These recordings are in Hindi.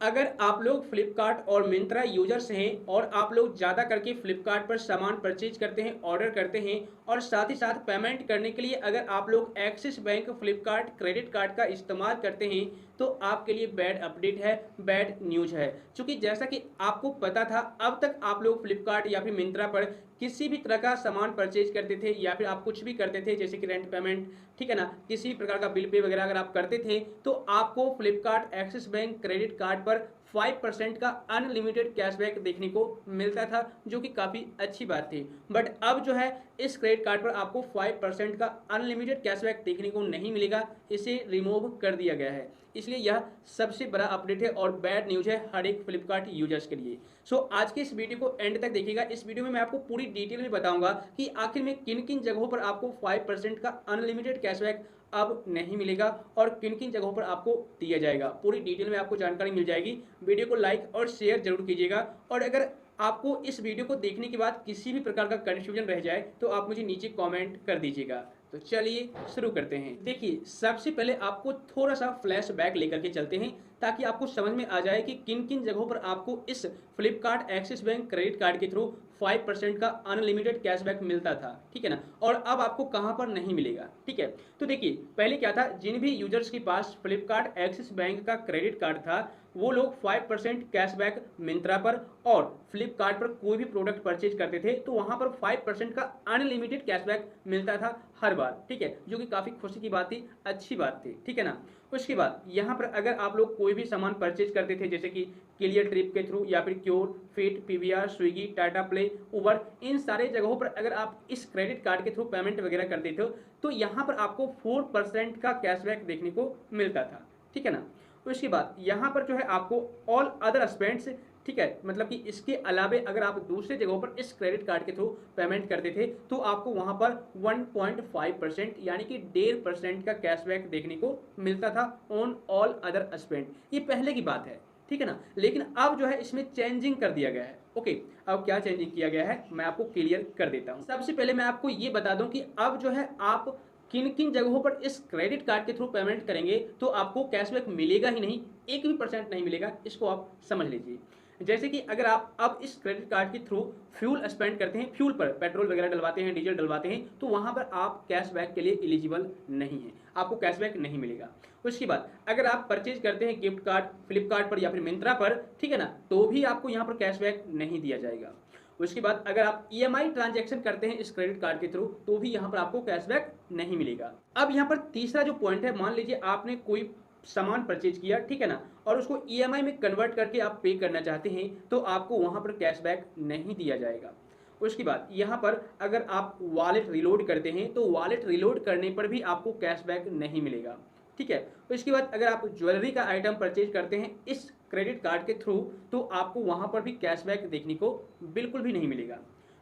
अगर आप लोग फ्लिपकार्ट और मिंत्रा यूजर्स हैं और आप लोग ज़्यादा करके फ्लिपकार्ट पर सामान परचेज करते हैं, ऑर्डर करते हैं और साथ ही साथ पेमेंट करने के लिए अगर आप लोग axis bank Flipkart credit card का इस्तेमाल करते हैं तो आपके लिए बैड अपडेट है, बैड न्यूज़ है। क्योंकि जैसा कि आपको पता था, अब तक आप लोग फ्लिपकार्ट या फिर मिंत्रा पर किसी भी तरह का सामान परचेज करते थे या फिर आप कुछ भी करते थे जैसे कि रेंट पेमेंट, ठीक है ना, किसी भी प्रकार का बिल पे वगैरह अगर आप करते थे तो आपको Flipkart axis bank credit card पर 5% का अनलिमिटेड कैशबैक देखने को मिलता था, जो कि काफ़ी अच्छी बात थी। बट अब जो है इस क्रेडिट कार्ड पर आपको 5% का अनलिमिटेड कैशबैक देखने को नहीं मिलेगा, इसे रिमूव कर दिया गया है। इसलिए यह सबसे बड़ा अपडेट है और बैड न्यूज़ है हर एक फ्लिपकार्ट यूजर्स के लिए। सो आज की इस वीडियो को एंड तक देखिएगा। इस वीडियो में मैं आपको पूरी डिटेल में बताऊंगा कि आखिर में किन किन जगहों पर आपको 5% का अनलिमिटेड कैशबैक अब नहीं मिलेगा और किन किन जगहों पर आपको दिया जाएगा। पूरी डिटेल में आपको जानकारी मिल जाएगी। वीडियो को लाइक और शेयर जरूर कीजिएगा और अगर आपको इस वीडियो को देखने के बाद किसी भी प्रकार का कंफ्यूजन रह जाए तो आप मुझे नीचे कमेंट कर दीजिएगा। तो चलिए शुरू करते हैं। देखिए, सबसे पहले आपको थोड़ा सा फ्लैशबैक लेकर के चलते हैं ताकि आपको समझ में आ जाए कि किन किन जगहों पर आपको इस Flipkart axis bank credit card के थ्रू 5% का अनलिमिटेड कैशबैक मिलता था, ठीक है ना, और अब आपको कहां पर नहीं मिलेगा। ठीक है, तो देखिए पहले क्या था, जिन भी यूजर्स के पास फ्लिपकार्ट एक्सिस बैंक का क्रेडिट कार्ड था वो लोग 5% कैशबैक मिंत्रा पर और फ्लिपकार्ट पर कोई भी प्रोडक्ट परचेज करते थे तो वहां पर 5% का अनलिमिटेड कैशबैक मिलता था हर बार, ठीक है, जो कि काफी खुशी की बात थी, अच्छी बात थी, ठीक है ना। उसके बाद यहाँ पर अगर आप लोग कोई भी सामान परचेज करते थे जैसे कि क्लियर ट्रिप के थ्रू या फिर cure, fit, PVR, Swiggy, Tata play, Uber, इन सारे जगहों पर अगर आप इस क्रेडिट कार्ड के थ्रू पेमेंट वगैरह करते थे तो यहाँ पर आपको 4% का कैशबैक देखने को मिलता था, ठीक है ना। उसके बाद यहाँ पर जो है आपको ऑल अदर स्पेंड्स, ठीक है, मतलब कि इसके अलावे अगर आप दूसरे जगहों पर इस क्रेडिट कार्ड के थ्रू पेमेंट करते थे तो आपको वहां पर 1.5% यानी कि 1.5% का कैशबैक देखने को मिलता था ऑन ऑल अदर स्पेंड। ये पहले की बात है, ठीक है ना, लेकिन अब जो है इसमें चेंजिंग कर दिया गया है। ओके, अब क्या चेंजिंग किया गया है मैं आपको क्लियर कर देता हूं। सबसे पहले मैं आपको ये बता दूं कि अब जो है आप किन किन जगहों पर इस क्रेडिट कार्ड के थ्रू पेमेंट करेंगे तो आपको कैशबैक मिलेगा ही नहीं, एक भी परसेंट नहीं मिलेगा, इसको आप समझ लीजिए। जैसे कि अगर आप अब इस क्रेडिट कार्ड के थ्रू फ्यूल स्पेंड करते हैं, फ्यूल पर पेट्रोल वगैरह डलवाते हैं, डीजल डलवाते हैं, तो वहां पर आप कैशबैक के लिए एलिजिबल नहीं है, आपको कैशबैक नहीं मिलेगा। उसके बाद अगर आप परचेज करते हैं गिफ्ट कार्ड फ्लिपकार्ट पर या फिर मिंत्रा पर, ठीक है ना, तो भी आपको यहाँ पर कैशबैक नहीं दिया जाएगा। उसके बाद अगर आप ईएमआई ट्रांजैक्शन करते हैं इस क्रेडिट कार्ड के थ्रू तो भी यहाँ पर आपको कैशबैक नहीं मिलेगा। अब यहाँ पर तीसरा जो पॉइंट है, मान लीजिए आपने कोई सामान परचेज किया, ठीक है ना, और उसको ईएमआई में कन्वर्ट करके आप पे करना चाहते हैं तो आपको वहां पर कैशबैक नहीं दिया जाएगा। उसके बाद यहाँ पर अगर आप वॉलेट रिलोड करते हैं तो वॉलेट रिलोड करने पर भी आपको कैशबैक नहीं मिलेगा, ठीक है। उसके बाद अगर आप ज्वेलरी का आइटम परचेज करते हैं इस क्रेडिट कार्ड के थ्रू तो आपको वहां पर भी कैशबैक देखने को बिल्कुल भी नहीं मिलेगा।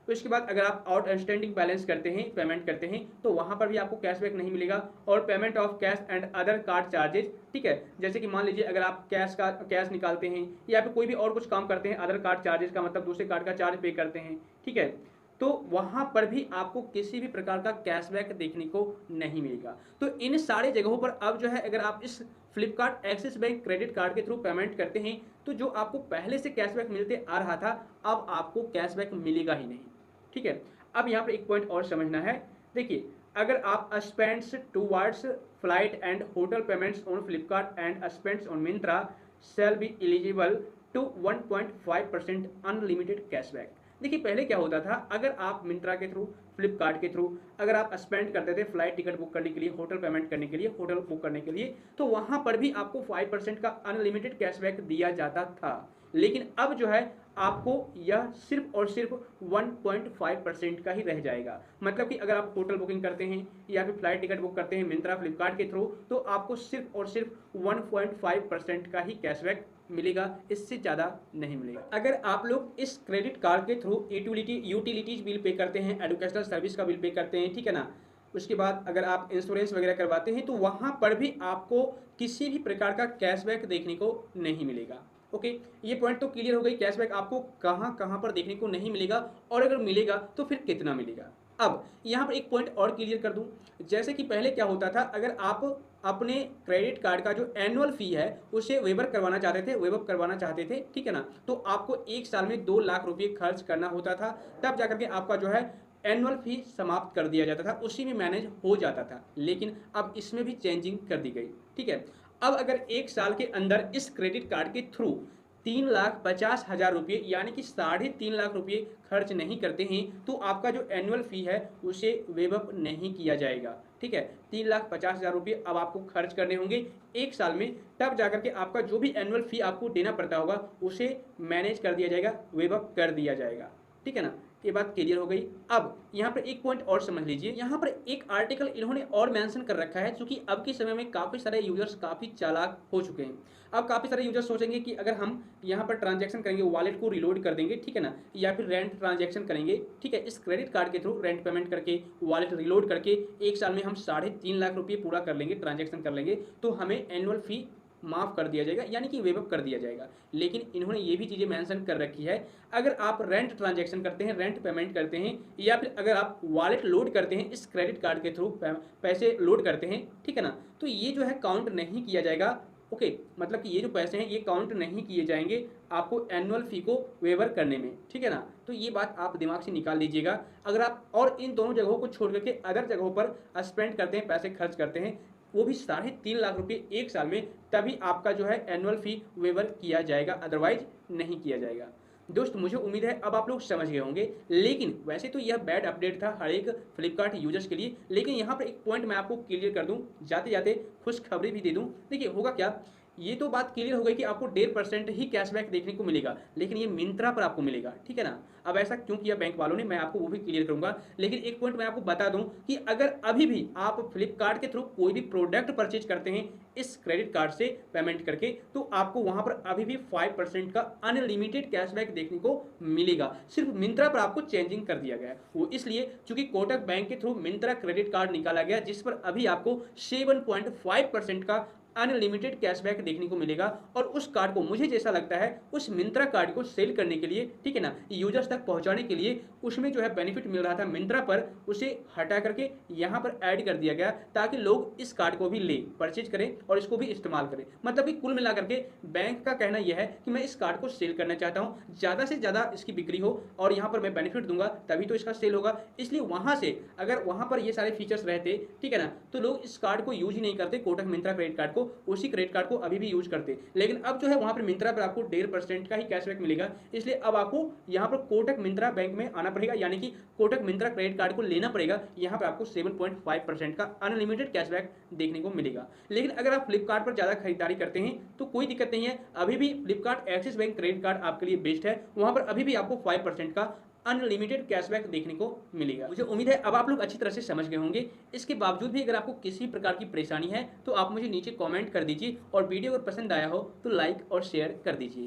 तो इसके बाद अगर आप आउटस्टैंडिंग बैलेंस करते हैं, पेमेंट करते हैं, तो वहां पर भी आपको कैशबैक नहीं मिलेगा। और payment of cash and other card charges, ठीक है, जैसे कि मान लीजिए अगर आप कैश निकालते हैं या फिर कोई भी और कुछ काम करते हैं, अदर कार्ड चार्जेस का मतलब दूसरे कार्ड का चार्ज पे करते हैं, ठीक है, तो वहां पर भी आपको किसी भी प्रकार का कैशबैक देखने को नहीं मिलेगा। तो इन सारे जगहों पर अब जो है अगर आप इस Flipkart axis bank credit card के थ्रू पेमेंट करते हैं तो जो आपको पहले से कैशबैक मिलते आ रहा था अब आपको कैशबैक मिलेगा ही नहीं, ठीक है। अब यहाँ पर एक पॉइंट और समझना है। देखिए, अगर आप spends towards flight and hotel payments on Flipkart and spends on Myntra shall be eligible to 1.5% unlimited cashback. देखिए पहले क्या होता था, अगर आप मिंत्रा के थ्रू, फ्लिपकार्ट के थ्रू अगर आप स्पेंड करते थे फ्लाइट टिकट बुक करने के लिए, होटल पेमेंट करने के लिए, होटल बुक करने के लिए, तो वहां पर भी आपको 5% का अनलिमिटेड कैशबैक दिया जाता था। लेकिन अब जो है आपको यह सिर्फ और सिर्फ 1.5% का ही रह जाएगा। मतलब कि अगर आप होटल बुकिंग करते हैं या फिर फ्लाइट टिकट बुक करते हैं मिंत्रा फ्लिपकार्ट के थ्रू तो आपको सिर्फ और सिर्फ 1.5% का ही कैशबैक मिलेगा, इससे ज़्यादा नहीं मिलेगा। अगर आप लोग इस क्रेडिट कार्ड के थ्रू यूटिलिटीज बिल पे करते हैं, एजुकेशनल सर्विस का बिल पे करते हैं, ठीक है ना, उसके बाद अगर आप इंश्योरेंस वगैरह करवाते हैं तो वहां पर भी आपको किसी भी प्रकार का कैशबैक देखने को नहीं मिलेगा। ओके, ये पॉइंट तो क्लियर हो गई, कैशबैक आपको कहां कहां पर देखने को नहीं मिलेगा और अगर मिलेगा तो फिर कितना मिलेगा। अब यहाँ पर एक पॉइंट और क्लियर कर दूं, जैसे कि पहले क्या होता था, अगर आप अपने क्रेडिट कार्ड का जो एनुअल फी है उसे वेवर करवाना चाहते थे, वेव करवाना चाहते थे, ठीक है ना, तो आपको एक साल में 2 लाख रुपये खर्च करना होता था, तब जाकर के आपका जो है एनुअल फी समाप्त कर दिया जाता था, उसी में मैनेज हो जाता था। लेकिन अब इसमें भी चेंजिंग कर दी गई, ठीक है। अब अगर एक साल के अंदर इस क्रेडिट कार्ड के थ्रू 3,50,000 रुपये यानी कि 3.5 लाख रुपये खर्च नहीं करते हैं तो आपका जो एनुअल फी है उसे वेव अप नहीं किया जाएगा, ठीक है। 3,50,000 रुपये अब आपको खर्च करने होंगे एक साल में, तब जाकर के आपका जो भी एनुअल फी आपको देना पड़ता होगा उसे मैनेज कर दिया जाएगा, वेव अप कर दिया जाएगा, ठीक है ना। ये बात क्लियर हो गई। अब यहाँ पर एक पॉइंट और समझ लीजिए, यहाँ पर एक आर्टिकल इन्होंने और मेंशन कर रखा है, क्योंकि अब के समय में काफ़ी सारे यूजर्स काफ़ी चालाक हो चुके हैं। अब काफ़ी सारे यूजर्स सोचेंगे कि अगर हम यहाँ पर ट्रांजैक्शन करेंगे, वॉलेट को रिलोड कर देंगे, ठीक है ना, या फिर रेंट ट्रांजैक्शन करेंगे, ठीक है, इस क्रेडिट कार्ड के थ्रू रेंट पेमेंट करके वॉलेट रिलोड करके एक साल में हम 3.5 लाख रुपये पूरा कर लेंगे, ट्रांजैक्शन कर लेंगे, तो हमें एनुअल फी माफ़ कर दिया जाएगा, यानी कि वेव अप कर दिया जाएगा। लेकिन इन्होंने ये भी चीज़ें मेंशन कर रखी है, अगर आप रेंट ट्रांजैक्शन करते हैं, रेंट पेमेंट करते हैं, या फिर अगर आप वॉलेट लोड करते हैं, इस क्रेडिट कार्ड के थ्रू पैसे लोड करते हैं, ठीक है ना, तो ये जो है काउंट नहीं किया जाएगा। ओके, मतलब कि ये जो पैसे हैं ये काउंट नहीं किए जाएंगे आपको एनुअल फी को वेवर करने में, ठीक है ना। तो ये बात आप दिमाग से निकाल लीजिएगा। अगर आप और इन दोनों जगहों को छोड़ करके अदर जगहों पर स्पेंड करते हैं, पैसे खर्च करते हैं, वो भी 3.5 लाख रुपये एक साल में, तभी आपका जो है एनुअल फी वेवर किया जाएगा, अदरवाइज नहीं किया जाएगा। दोस्त मुझे उम्मीद है अब आप लोग समझ गए होंगे। लेकिन वैसे तो यह बैड अपडेट था हर एक फ्लिपकार्ट यूजर्स के लिए, लेकिन यहाँ पर एक पॉइंट मैं आपको क्लियर कर दूँ, जाते जाते खुशखबरी भी दे दूँ। देखिए होगा क्या, ये तो बात क्लियर हो गई कि आपको 1.5% ही कैशबैक देखने को मिलेगा, लेकिन ये मिंत्रा पर आपको मिलेगा, ठीक है ना। अब ऐसा क्यों किया बैंक वालों ने, मैं आपको वो भी क्लियर करूंगा। लेकिन एक पॉइंट मैं आपको बता दूं कि अगर अभी भी आप फ्लिपकार्ट के थ्रू कोई भी प्रोडक्ट परचेज करते हैं इस क्रेडिट कार्ड से पेमेंट करके, तो आपको वहां पर अभी भी 5% का अनलिमिटेड कैशबैक देखने को मिलेगा। सिर्फ मिंत्रा पर आपको चेंजिंग कर दिया गया है, वो इसलिए क्योंकि कोटक बैंक के थ्रू मिंत्रा क्रेडिट कार्ड निकाला गया, जिस पर अभी आपको 7.5% का अनलिमिटेड कैशबैक देखने को मिलेगा। और उस कार्ड को मुझे जैसा लगता है उस मिंत्रा कार्ड को सेल करने के लिए, ठीक है ना, यूजर्स तक पहुंचाने के लिए उसमें जो है बेनिफिट मिल रहा था मिंत्रा पर, उसे हटा करके यहाँ पर ऐड कर दिया गया ताकि लोग इस कार्ड को भी ले परचेज करें और इसको भी इस्तेमाल करें। मतलब कि कुल मिला करके बैंक का कहना यह है कि मैं इस कार्ड को सेल करना चाहता हूँ, ज़्यादा से ज़्यादा इसकी बिक्री हो और यहाँ पर मैं बेनिफिट दूंगा तभी तो इसका सेल होगा। इसलिए वहाँ से अगर वहाँ पर ये सारे फीचर्स रहते, ठीक है ना, तो लोग इस कार्ड को यूज ही नहीं करते, कोटक मिंत्रा क्रेडिट कार्ड को, उसी क्रेडिट कार्ड को अभी भी यूज करते। लेकिन अब जो है वहां पर मिंत्रा पर आपको 1.5% का ही कैशबैक मिलेगा, इसलिए अब आपको यहां पर कोटक मिंत्रा बैंक में आना पड़ेगा, यानी कि कोटक मिंत्रा क्रेडिट कार्ड को लेना पड़ेगा। यहां पर आपको 7.5% का अनलिमिटेड कैशबैक देखने को मिलेगा। लेकिन अगर आप फ्लिपकार्ट पर ज्यादा खरीदारी करते हैं तो कोई दिक्कत नहीं है, अभी भी Flipkart axis bank credit card आपके लिए बेस्ट है, वहां पर अभी भी आपको 5% का अनलिमिटेड कैशबैक देखने को मिलेगा। मुझे उम्मीद है अब आप लोग अच्छी तरह से समझ गए होंगे। इसके बावजूद भी अगर आपको किसी प्रकार की परेशानी है तो आप मुझे नीचे कमेंट कर दीजिए और वीडियो अगर पसंद आया हो तो लाइक और शेयर कर दीजिए।